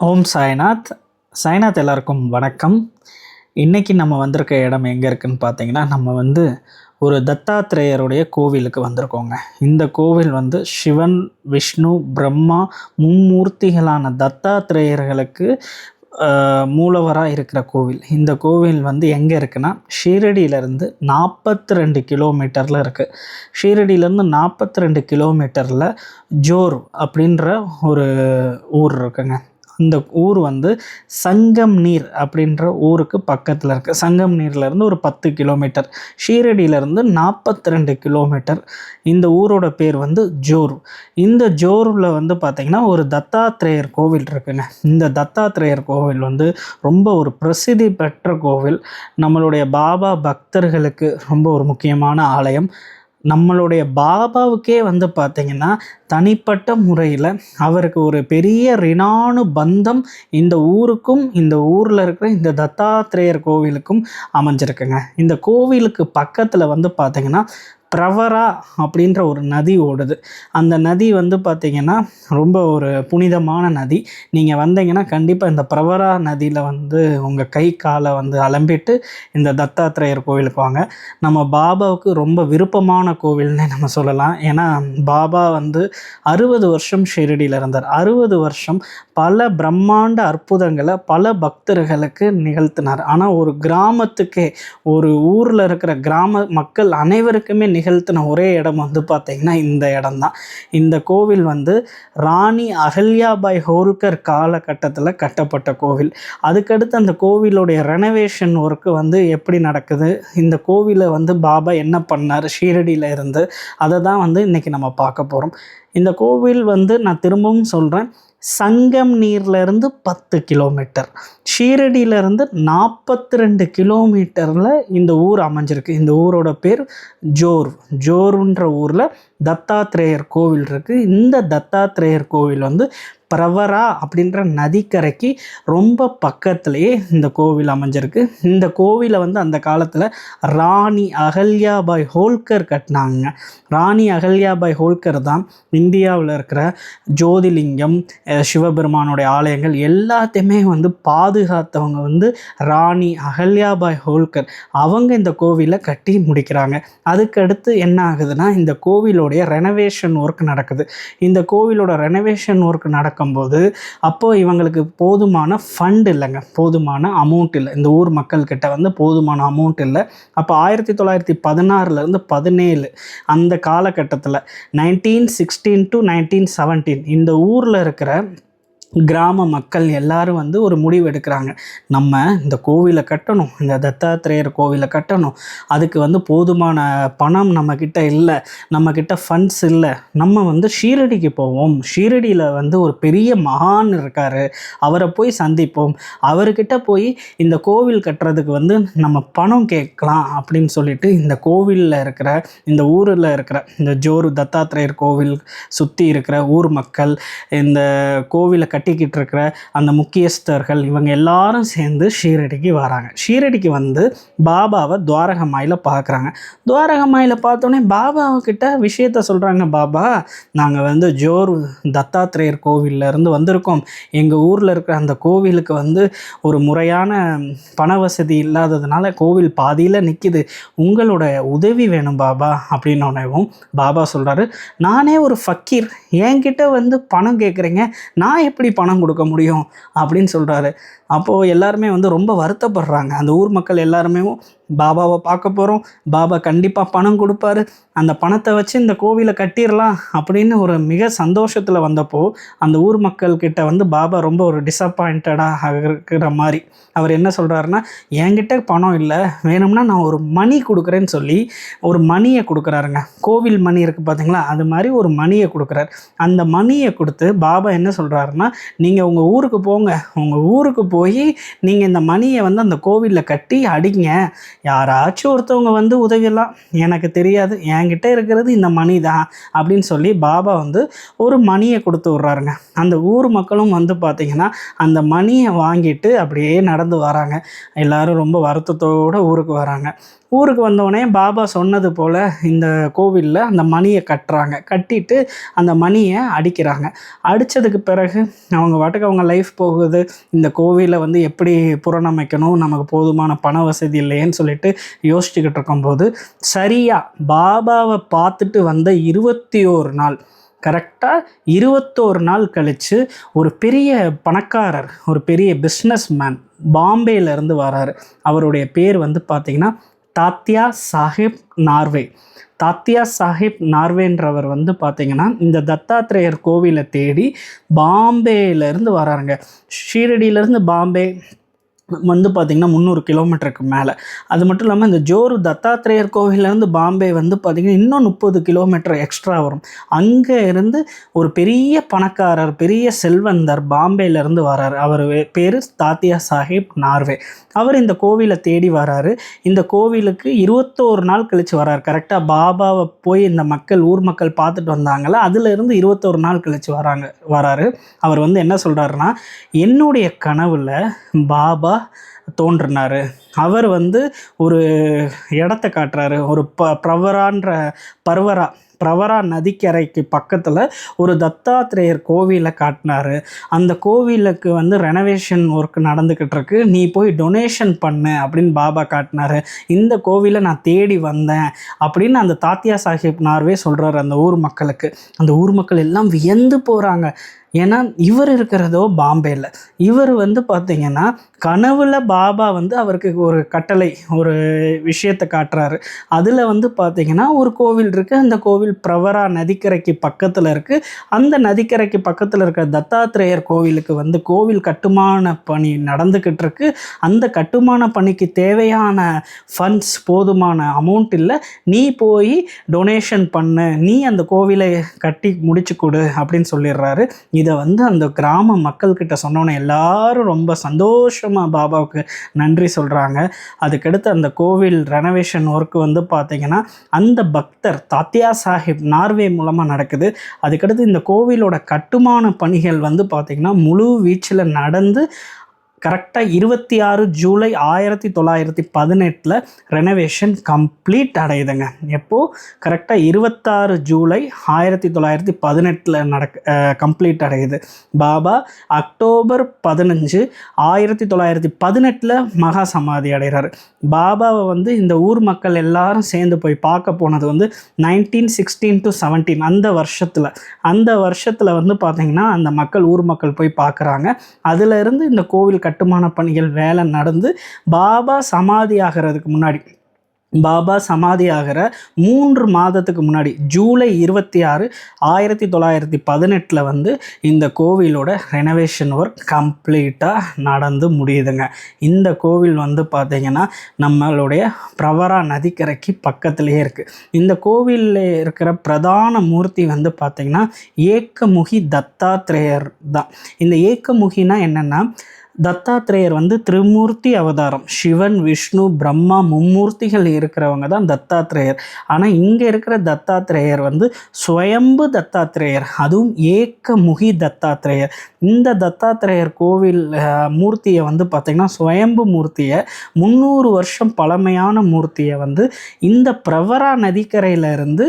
ஓம் சாய்நாத். சாய்நாத் எல்லாருக்கும் வணக்கம். இன்றைக்கி நம்ம வந்திருக்க இடம் எங்கே இருக்குதுன்னு பார்த்தீங்கன்னா, நம்ம ஒரு தத்தாத்திரேயருடைய கோவிலுக்கு வந்திருக்கோங்க. இந்த கோவில் சிவன், விஷ்ணு, பிரம்மா மும்மூர்த்திகளான தத்தாத்திரேயர்களுக்கு மூலவராக இருக்கிற கோவில். இந்த கோவில் எங்கே இருக்குன்னா, ஷீரடியிலேருந்து 42 கிலோமீட்டரில் இருக்குது. ஷீரடியிலேருந்து 42 கிலோமீட்டரில் ஜோர் அப்படின்ற ஒரு ஊர் இருக்குங்க. இந்த ஊர் சங்கம் நீர் அப்படின்ற ஊருக்கு பக்கத்தில் இருக்குது. சங்கம் நீர்லேருந்து ஒரு 10 கிலோமீட்டர், ஷீரடியிலேருந்து 42 கிலோமீட்டர். இந்த ஊரோட பேர் ஜோர். இந்த ஜோரில் பார்த்திங்கன்னா ஒரு தத்தாத்திரேயர் கோவில் இருக்குங்க. இந்த தத்தாத்திரேயர் கோவில் ரொம்ப ஒரு பிரசித்தி பெற்ற கோவில். நம்மளுடைய பாபா பக்தர்களுக்கு ரொம்ப ஒரு முக்கியமான ஆலயம். நம்மளுடைய பாபாவுக்கே பார்த்திங்கன்னா தனிப்பட்ட முறையில் அவருக்கு ஒரு பெரிய ரினானு பந்தம் இந்த ஊருக்கும் இந்த ஊரில் இருக்கிற இந்த தத்தாத்திரேயர் கோவிலுக்கும் அமைஞ்சிருக்குங்க. இந்த கோவிலுக்கு பக்கத்தில் பார்த்திங்கன்னா பிரவரா அப்படின்ற ஒரு நதி ஓடுது. அந்த நதி பார்த்திங்கன்னா ரொம்ப ஒரு புனிதமான நதி. நீங்கள் வந்தீங்கன்னா கண்டிப்பாக இந்த பிரவரா நதியில் உங்கள் கை காலை அலம்பிட்டு இந்த தத்தாத்திரேயர் கோவிலுக்கு வாங்க. நம்ம பாபாவுக்கு ரொம்ப விருப்பமான கோவில்னே நம்ம சொல்லலாம். ஏன்னா பாபா 60 வருஷம் ஷீரடியில் இருந்தார். 60 வருஷம் பல பிரம்மாண்ட அற்புதங்களை பல பக்தர்களுக்கு நிகழ்த்தினார். ஆனால் ஒரு கிராமத்துக்கே, ஒரு ஊரில் இருக்கிற கிராம மக்கள் அனைவருக்குமே நிகழ்த்தின ஒரே இடம் பார்த்திங்கன்னா இந்த இடம்தான். இந்த கோவில் ராணி அகல்யாபாய் ஹோல்கர் காலகட்டத்தில் கட்டப்பட்ட கோவில். அதுக்கடுத்து அந்த கோவிலுடைய ரெனோவேஷன் ஒர்க்கு எப்படி நடக்குது, இந்த கோவிலை பாபா என்ன பண்ணார் ஷீரடியில் இருந்து, அதை தான் இன்றைக்கி நம்ம பார்க்க போகிறோம். இந்த கோவில் நான் திரும்பவும் சொல்கிறேன், சங்கம் நீர்லேருந்து 10 கிலோமீட்டர், ஷீரடியிலேருந்து 42 கிலோமீட்டரில் இந்த ஊர் அமைஞ்சிருக்கு. இந்த ஊரோட பேர் ஜோருன்ற ஊரில் தத்தாத்திரேயர் கோவில் இருக்குது. இந்த தத்தாத்திரேயர் கோவில் பிரவரா அப்படின்ற நதிக்கரைக்கு ரொம்ப பக்கத்துலேயே இந்த கோவில் அமைஞ்சிருக்கு. இந்த கோவிலை அந்த காலத்தில் ராணி அகல்யாபாய் ஹோல்கர் கட்டினாங்க. ராணி அகல்யாபாய் ஹோல்கர் தான் இந்தியாவில் இருக்கிற ஜோதிலிங்கம், சிவபெருமானுடைய ஆலயங்கள் எல்லாத்தையுமே பாதுகாத்தவங்க ராணி அகல்யாபாய் ஹோல்கர். அவங்க இந்த கோவிலை கட்டி முடிக்கிறாங்க. அதுக்கடுத்து என்ன ஆகுதுன்னா, இந்த கோவிலோடைய ரெனோவேஷன் ஒர்க் நடக்குது. இந்த கோவிலோட ரெனோவேஷன் ஒர்க் நடக்கும்போது அப்போது இவங்களுக்கு போதுமான ஃபண்ட் இல்லைங்க, போதுமான அமௌண்ட் இல்லை. இந்த ஊர் மக்கள்கிட்ட போதுமான அமௌண்ட் இல்லை. அப்போ 1916 17 அந்த காலகட்டத்தில் 1916 to 1917 இந்த ஊரில் இருக்கிற கிராம மக்கள் எல்லாரும் ஒரு முடிவு எடுக்கிறாங்க. நம்ம இந்த கோவிலை கட்டணும், இந்த தத்தாத்திரேயர் கோவிலை கட்டணும். அதுக்கு போதுமான பணம் நம்மக்கிட்ட இல்லை, நம்மக்கிட்ட ஃபண்ட்ஸ் இல்லை. நம்ம ஷீரடிக்கு போவோம், ஷீரடியில் ஒரு பெரிய மகான் இருக்கார், அவரை போய் சந்திப்போம், அவர்கிட்ட போய் இந்த கோவில் கட்டுறதுக்கு நம்ம பணம் கேட்கலாம் அப்படின்னு சொல்லிட்டு இந்த கோவிலில் இருக்கிற, இந்த ஊரில் இருக்கிற இந்த ஜோர் தத்தாத்திரேயர் கோவில் சுற்றி இருக்கிற ஊர் மக்கள், இந்த கோவிலை கட்டிக்கிட்டு இருக்கிற அந்த முக்கியஸ்தர்கள், இவங்க எல்லாரும் சேர்ந்து ஷீரடிக்கு வராங்க. ஷீரடிக்கு பாபாவை துவாரகமாயில் பார்க்குறாங்க. துவாரகமாயில் பார்த்தோன்னே பாபாவுக்கிட்ட விஷயத்த சொல்கிறாங்க. பாபா, நாங்கள் ஜோர் தத்தாத்திரேயர் கோவிலேருந்து வந்திருக்கோம். எங்கள் ஊரில் இருக்கிற அந்த கோவிலுக்கு ஒரு முறையான பண வசதி இல்லாததுனால கோவில் பாதியில் நிற்கிது, உங்களோட உதவி வேணும் பாபா அப்படின்னோடனேவும் பாபா சொல்கிறாரு, நானே ஒரு ஃபக்கீர், என்கிட்ட பணம் கேட்குறீங்க, நான் எப்படி பணம் கொடுக்க முடியும் அப்படின்னு சொல்கிறாரு. அப்போது எல்லாருமே ரொம்ப வருத்தப்படுறாங்க. அந்த ஊர் மக்கள் எல்லாருமே பாபாவை பார்க்க போகிறோம், பாபா கண்டிப்பாக பணம் கொடுப்பாரு, அந்த பணத்தை வச்சு இந்த கோவிலை கட்டிடலாம் அப்படின்னு ஒரு மிக சந்தோஷத்தில் வந்தப்போ அந்த ஊர் மக்கள்கிட்ட பாபா ரொம்ப ஒரு டிசப்பாயிண்டடாக இருக்கிற மாதிரி அவர் என்ன சொல்கிறாருன்னா, என்கிட்ட பணம் இல்லை, வேணும்னா நான் ஒரு மணி கொடுக்குறேன்னு சொல்லி ஒரு மணியை கொடுக்குறாருங்க. கோவில் மணி இருக்குது பார்த்தீங்களா, அது மாதிரி ஒரு மணியை கொடுக்குறாரு. அந்த மணியை கொடுத்து பாபா என்ன சொல்கிறாருன்னா, நீங்கள் உங்கள் ஊருக்கு போங்க, உங்கள் ஊருக்கு போய் நீங்கள் இந்த மணியை அந்த கோவிலில் கட்டி அடிங்க, யாராச்சும் ஒருத்தவங்க வந்து உதவியெல்லாம், எனக்கு தெரியாது, என்கிட்ட இருக்கிறது இந்த மணி தான் அப்படின்னு சொல்லி பாபா வந்து ஒரு மணியை கொடுத்து விட்றாருங்க. அந்த ஊர் மக்களும் வந்து பார்த்திங்கன்னா அந்த மணியை வாங்கிட்டு அப்படியே நடந்து வராங்க. எல்லோரும் ரொம்ப வருத்தத்தோடு ஊருக்கு வராங்க. ஊருக்கு வந்தோடனே பாபா சொன்னது போல் இந்த கோவிலில் அந்த மணியை கட்டுறாங்க. கட்டிட்டு அந்த மணியை அடிக்கிறாங்க. அடித்ததுக்கு பிறகு அவங்க பாட்டுக்கு அவங்க லைஃப் போகுது. இந்த கோவிலை வந்து எப்படி புறணமைக்கணும், நமக்கு போதுமான பண வசதி இல்லையேன்னு சொல்லிட்டு யோசிச்சுக்கிட்டு இருக்கும்போது சரியாக பாபாவை பார்த்துட்டு வந்த 21 நாள், கரெக்டாக 21 நாள் கழித்து ஒரு பெரிய பணக்காரர், ஒரு பெரிய பிஸ்னஸ் மேன் பாம்பேயிலேருந்து வராரு. அவருடைய பேர் வந்து பார்த்திங்கன்னா தாத்யா சாஹிப் நார்வே. தாத்யா சாஹிப் நார்வேன்றவர் வந்து பார்த்திங்கன்னா இந்த தத்தாத்ரேயர் கோவிலை தேடி பாம்பேயிலேருந்து வராருங்க. ஷீரடியிலேருந்து பாம்பே வந்து பார்த்திங்கன்னா 300 கிலோமீட்டருக்கு மேலே. அது மட்டும் இல்லாமல் இந்த ஜோரு தத்தாத்ரேயர் கோவிலேருந்து பாம்பே வந்து பார்த்திங்கன்னா இன்னும் 30 கிலோமீட்டர் எக்ஸ்ட்ரா வரும். அங்கே இருந்து ஒரு பெரிய பணக்காரர், பெரிய செல்வந்தர் பாம்பேயிலேருந்து வராரு. அவர் பேர் தாத்யா சாஹிப் நார்வே. அவர் இந்த கோவிலை தேடி வராரு. இந்த கோவிலுக்கு 21 நாள் கழித்து வராரு. கரெக்டாக பாபாவை போய் இந்த மக்கள், ஊர் மக்கள் பார்த்துட்டு வந்தாங்கள, அதிலிருந்து 21 நாள் கழித்து வராரு. அவர் வந்து என்ன சொல்கிறாருன்னா, என்னுடைய கனவில் பாபா தோன்றினார். அவர் வந்து ஒரு இடத்த காட்டுறாரு. ஒரு பிரவரா நதிக்கரைக்கு பக்கத்தில் ஒரு தத்தாத்ரேயர் கோவிலை காட்டினார். அந்த கோவிலுக்கு வந்து ரெனோவேஷன் ஒர்க் நடந்துக்கிட்டு இருக்கு, நீ போய் டொனேஷன் பண்ணு அப்படின்னு பாபா காட்டினார். இந்த கோவிலை நான் தேடி வந்தேன் அப்படின்னு அந்த தாத்யா சாஹிப் நார்வே சொல்கிறார் அந்த ஊர் மக்களுக்கு. அந்த ஊர் மக்கள் எல்லாம் வியந்து போகிறாங்க. ஏன்னா இவர் இருக்கிறதோ பாம்பேயில். இவர் வந்து பார்த்திங்கன்னா கனவுல பாபா வந்து அவருக்கு ஒரு கட்டளை, ஒரு விஷயத்தை காட்டுறாரு. அதில் வந்து பார்த்திங்கன்னா ஒரு கோவில் இருக்குது. அந்த கோவில் பிரவரா நதிக்கரைக்கு பக்கத்தில் இருக்குது. அந்த நதிக்கரைக்கு பக்கத்தில் இருக்கிற தத்தாத்ரேயர் கோவிலுக்கு வந்து கோவில் கட்டுமான பணி நடந்துக்கிட்டு இருக்கு. அந்த கட்டுமான பணிக்கு தேவையான ஃபண்ட்ஸ், போதுமான அமௌண்ட் இல்லை, நீ போய் டொனேஷன் பண்ணு, நீ அந்த கோவிலை கட்டி முடிச்சு கொடு அப்படின்னு சொல்லிடுறாரு. இதை வந்து அந்த கிராம மக்கள்கிட்ட சொன்னோன்னே எல்லாரும் ரொம்ப சந்தோஷமாக பாபாவுக்கு நன்றி சொல்கிறாங்க. அதுக்கடுத்து அந்த கோவில் ரெனோவேஷன் ஒர்க் வந்து பார்த்திங்கன்னா அந்த பக்தர் தாத்யா சாஹிப் நார்வே மூலமாக நடக்குது. அதுக்கடுத்து இந்த கோவிலோட கட்டுமான பணிகள் வந்து பார்த்திங்கன்னா முழு வீச்சில் நடந்து கரெக்டாக 26 ஜூலை 1918 ரெனோவேஷன் கம்ப்ளீட் அடையுதுங்க. எப்போது? கரெக்டாக 26 ஜூலை 1918 கம்ப்ளீட் அடையுது. பாபா அக்டோபர் 15 1918 மகா சமாதி அடைகிறார். பாபாவை வந்து இந்த ஊர் மக்கள் எல்லாரும் சேர்ந்து போய் பார்க்க போனது வந்து 1916 to 17 அந்த வருஷத்தில் வந்து பார்த்திங்கன்னா அந்த மக்கள், ஊர் மக்கள் போய் பார்க்குறாங்க. அதிலிருந்து இந்த கோவில் கட்டுமான பணிகள் வேலை நடந்து பாபா சமாதி ஆகிற 3 மாதத்துக்கு முன்னாடி ஜூலை 26 1918 வந்து இந்த கோவிலோட ரெனோவேஷன் ஒர்க் கம்ப்ளீட்டாக நடந்து முடியுதுங்க. இந்த கோவில் வந்து பார்த்திங்கன்னா நம்மளுடைய பிரவரா நதிக்கரைக்கு பக்கத்துலேயே இருக்குது. இந்த கோவிலில் இருக்கிற பிரதான மூர்த்தி வந்து பார்த்திங்கன்னா ஏக்கமுகி தத்தாத்ரேயர் தான். இந்த ஏக்கமுகினா என்னென்னா, தத்தாத்ரேயர் வந்து திரிமூர்த்தி அவதாரம். சிவன், விஷ்ணு, பிரம்மா மும்மூர்த்திகள் இருக்கிறவங்க தான் தத்தாத்ரேயர். ஆனால் இங்கே இருக்கிற தத்தாத்ரேயர் வந்து சுயம்பு தத்தாத்ரேயர், அதுவும் ஏக்கமுகி தத்தாத்ரேயர். இந்த தத்தாத்ரேயர் கோவில் மூர்த்தியை வந்து பார்த்திங்கன்னா சுயம்பு மூர்த்தியை 300 வருஷம் பழமையான மூர்த்தியை வந்து இந்த பிரவரா நதிக்கரையிலேருந்து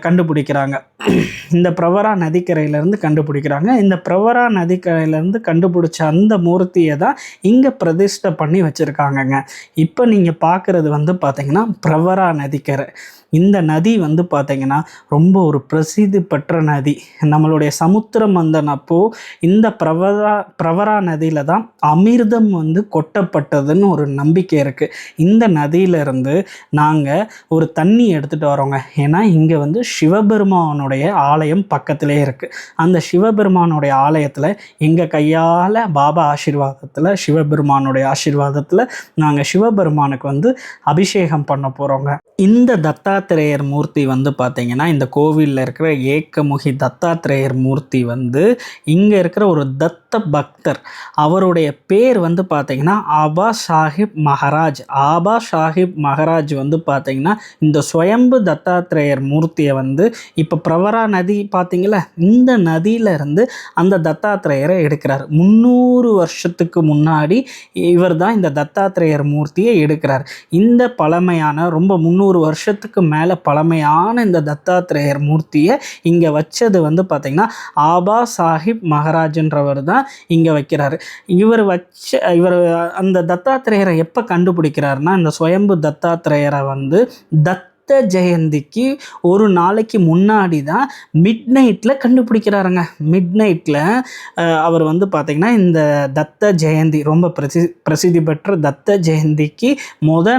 கண்டுபிடிக்கிறாங்க. இந்த பிரவரா நதிக்கரையிலேருந்து கண்டுபிடிச்ச அந்த மூர்த்தியை தான் இங்கே பிரதிஷ்டை பண்ணி வச்சுருக்காங்கங்க. இப்போ நீங்கள் பார்க்குறது வந்து பார்த்திங்கன்னா பிரவரா நதிக்கரை. இந்த நதி வந்து பார்த்திங்கன்னா ரொம்ப ஒரு பிரசித்தி பெற்ற நதி. நம்மளுடைய சமுத்திர மந்தன் அப்போது இந்த பிரவரா நதியில் தான் அமிர்தம் வந்து கொட்டப்பட்டதுன்னு ஒரு நம்பிக்கை இருக்குது. இந்த நதியிலிருந்து நாங்கள் ஒரு தண்ணி எடுத்துகிட்டு வரோங்க. ஏன்னா இங்கே வந்து சிவபெருமானுடைய ஆலயம் பக்கத்திலே இருக்குது. அந்த சிவபெருமானுடைய ஆலயத்தில் எங்கள் கையால் பாபா ஆசீர்வாதத்தில், சிவபெருமானுடைய ஆசீர்வாதத்தில் நாங்கள் சிவபெருமானுக்கு வந்து அபிஷேகம் பண்ண போகிறோங்க. இந்த தத்தாத்ரேயர் மூர்த்தி வந்து பார்த்திங்கன்னா இந்த கோவிலில் இருக்கிற ஏக்கமுகி தத்தாத்ரேயர் மூர்த்தி வந்து இங்கே இருக்கிற ஒரு தத்த பக்தர். அவருடைய பேர் வந்து பார்த்திங்கன்னா ஆபா சாஹிப் மகராஜ். ஆபா சாஹிப் மகராஜ் வந்து பார்த்திங்கன்னா இந்த ஸ்வயம்பு தத்தாத்ரேயர் மூர்த்தியை வந்து இப்போ பிரவரா நதி பார்த்திங்களா, இந்த நதியிலேருந்து அந்த தத்தாத்ரேயரை எடுக்கிறார். 300 வருஷத்துக்கு முன்னாடி இவர் தான் இந்த தத்தாத்ரேயர் மூர்த்தியை எடுக்கிறார். இந்த பழமையான ரொம்ப 300 வருஷத்துக்கு மேலே பழமையான இந்த தத்தாத்ரேயர் மூர்த்தியை இங்கே வச்சது வந்து பார்த்திங்கன்னா ஆபா சாஹிப் மகராஜ்ன்றவர் தான் இங்கே வைக்கிறாரு. இவர் அந்த தத்தாத்ரேயரை எப்போ கண்டுபிடிக்கிறாருன்னா, இந்த ஸ்வயம்பு தத்தாத்ரேயரை வந்து தத்த ஜெயந்திக்கு ஒரு நாளைக்கு முன்னாடி தான் மிட் நைட்டில் கண்டுபிடிக்கிறாருங்க. மிட் நைட்டில் அவர் வந்து பார்த்திங்கன்னா இந்த தத்த ஜெயந்தி ரொம்ப பிரசித்தி பெற்ற தத்த ஜெயந்திக்கு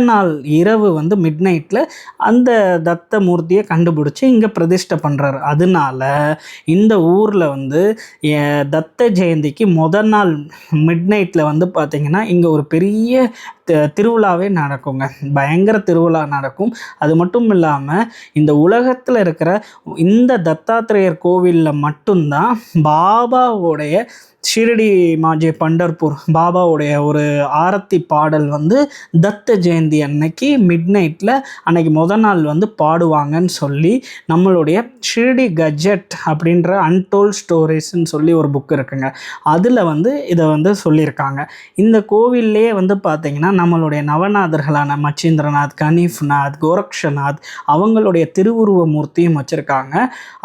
நாள் இரவு வந்து மிட் நைட்டில் அந்த தத்த மூர்த்தியை கண்டுபிடிச்சி இங்கே பிரதிஷ்டை பண்ணுறாரு. அதனால இந்த ஊரில் வந்து தத்த ஜெயந்திக்கு நாள் மிட் நைட்டில் வந்து பார்த்திங்கன்னா இங்கே ஒரு பெரிய திருவிழாவே நடக்குங்க. பயங்கர திருவிழா நடக்கும். அது மட்டும் இல்லாமல் இந்த உலகத்தில் இருக்கிற இந்த தத்தாத்ரேயர் கோவிலில் மட்டும்தான் பாபாவோடைய ஷிரடி மாஜே பண்டர்பூர் பாபாவுடைய ஒரு ஆரத்தி பாடல் வந்து தத்த ஜெயந்தி அன்னைக்கு மிட் நைட்டில் அன்னைக்கு நாள் வந்து பாடுவாங்கன்னு சொல்லி நம்மளுடைய ஷிரடி கஜெட் அப்படின்ற அன்டோல் ஸ்டோரிஸ்ன்னு சொல்லி ஒரு புக் இருக்குங்க. அதில் வந்து இதை வந்து சொல்லியிருக்காங்க. இந்த கோவில்லே வந்து பார்த்திங்கன்னா நம்மளுடைய நவநாதர்களான மச்சீந்திரநாத், கணீஃப்நாத், கோரக்ஷநாத் அவங்களுடைய திருவுருவ மூர்த்தியும் வச்சுருக்காங்க.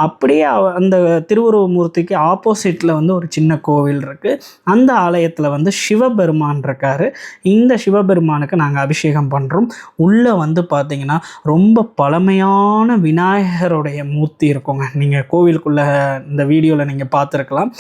அப்படியே அந்த திருவுருவ மூர்த்திக்கு ஆப்போசிட்டில் வந்து ஒரு சின்ன கோவில் இருக்குது. அந்த ஆலயத்தில் வந்து சிவபெருமான் இருக்கார். இந்த சிவபெருமானுக்கு நாங்கள் அபிஷேகம் பண்ணுறோம். உள்ளே வந்து பார்த்திங்கன்னா ரொம்ப பழமையான விநாயகருடைய மூர்த்தி இருக்குங்க. நீங்கள் கோவிலுக்குள்ளே இந்த வீடியோவில் நீங்கள் பார்த்துருக்கலாம்.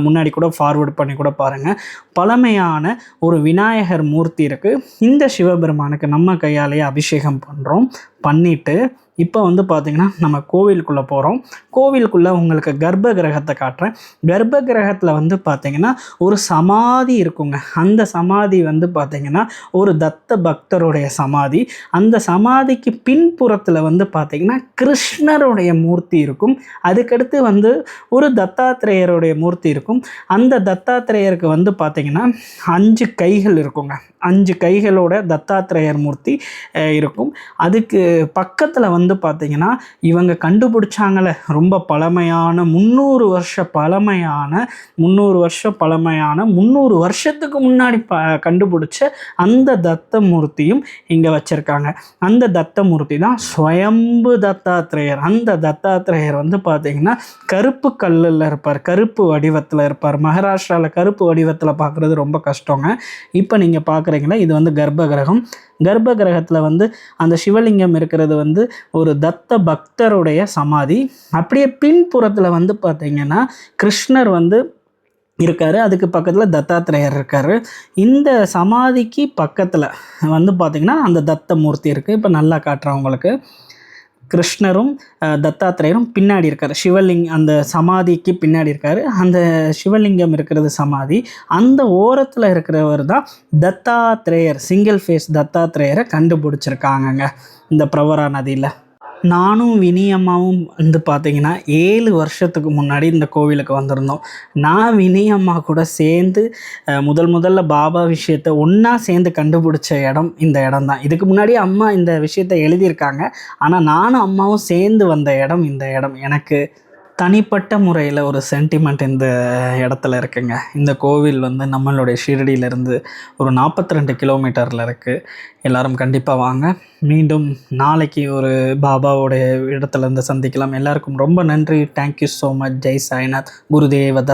முன்னாடி கூட ஃபார்வேர்டு பண்ணி கூட பாருங்கள். பழமையான ஒரு விநாயகர் மூர்த்தி இருக்குது. இந்த சிவபெருமானுக்கு நம்ம கையாலேயே அபிஷேகம் பண்ணுறோம். பண்ணிவிட்டு இப்போ வந்து பார்த்திங்கன்னா நம்ம கோவிலுக்குள்ளே போகிறோம். கோவிலுக்குள்ளே உங்களுக்கு கர்ப்ப கிரகத்தை காட்டுறேன். கர்ப்ப கிரகத்தில் வந்து பார்த்திங்கன்னா ஒரு சமாதி இருக்குங்க. அந்த சமாதி வந்து பார்த்திங்கன்னா ஒரு தத்த பக்தருடைய சமாதி. அந்த சமாதிக்கு பின்புறத்தில் வந்து பார்த்திங்கன்னா கிருஷ்ணருடைய மூர்த்தி இருக்கும். அதுக்கடுத்து வந்து ஒரு தத்தாத்ரேயருடைய மூர்த்தி இருக்கும். அந்த தத்தாத்ரேயருக்கு வந்து பார்த்திங்கன்னா 5 கைகள் இருக்குங்க. 5 கைகளோட தத்தாத்ரேயர் மூர்த்தி இருக்கும். அதுக்கு பக்கத்தில் வந்து பார்த்திங்கன்னா இவங்க கண்டுபிடிச்சாங்கள ரொம்ப பழமையான 300 வருஷத்துக்கு முன்னாடி கண்டுபிடிச்ச அந்த தத்த மூர்த்தியும் இங்கே வச்சுருக்காங்க. அந்த தத்த மூர்த்தி தான் ஸ்வயம்பு தத்தாத்ரேயர். அந்த தத்தாத்ரேயர் வந்து பார்த்திங்கன்னா கருப்பு கல்லில் இருப்பார், கருப்பு வடிவத்தில் இருப்பார். மகாராஷ்டிராவில் கருப்பு வடிவத்தில் பார்க்குறது ரொம்ப கஷ்டங்க. இப்போ நீங்கள் பார்க்குறீங்களா, இது வந்து கர்ப்ப கிரகம். கர்ப்ப கிரகத்தில் வந்து அந்த சிவலிங்கம் இருக்கிறது வந்து ஒரு தத்த பக்தருடைய சமாதி. அப்படியே பின்புறத்தில் வந்து பார்த்திங்கன்னா கிருஷ்ணர் வந்து இருக்கார். அதுக்கு பக்கத்தில் தத்தாத்ரேயர் இருக்கார். இந்த சமாதிக்கு பக்கத்தில் வந்து பார்த்திங்கன்னா அந்த தத்த மூர்த்தி இருக்குது. இப்போ நல்லா காட்டுறேன் உங்களுக்கு. கிருஷ்ணரும் தத்தாத்ரேயரும் பின்னாடி இருக்கார். அந்த சமாதிக்கு பின்னாடி இருக்கார். அந்த சிவலிங்கம் இருக்கிறது சமாதி. அந்த ஓரத்தில் இருக்கிறவர் தான் தத்தாத்ரேயர், சிங்கிள் ஃபேஸ் தத்தாத்ரேயரை கண்டுபிடிச்சிருக்காங்கங்க இந்த பிரவரா நதியில். நானும் வினியம்மாவும் வந்து பார்த்திங்கன்னா 7 வருஷத்துக்கு முன்னாடி இந்த கோவிலுக்கு வந்திருந்தோம். நான் வினியம்மா கூட சேர்ந்து முதல்ல பாபா விஷயத்தை ஒன்றா சேர்ந்து கண்டுபிடிச்ச இடம் இந்த இடம் தான். இதுக்கு முன்னாடி அம்மா இந்த விஷயத்தை எழுதியிருக்காங்க. ஆனால் நானும் அம்மாவும் சேர்ந்து வந்த இடம் இந்த இடம். எனக்கு தனிப்பட்ட முறையில் ஒரு சென்டிமெண்ட் இந்த இடத்துல இருக்குங்க. இந்த கோவில் வந்து நம்மளுடைய ஷிரடியிலேருந்து ஒரு 42 கிலோமீட்டரில் இருக்குது. எல்லோரும் கண்டிப்பாக வாங்க. மீண்டும் நாளைக்கு ஒரு பாபாவோடைய இடத்துலேருந்து சந்திக்கலாம். எல்லாருக்கும் ரொம்ப நன்றி. Thank you so much. ஜெய் சாய்நாத். குருதேவ தத்.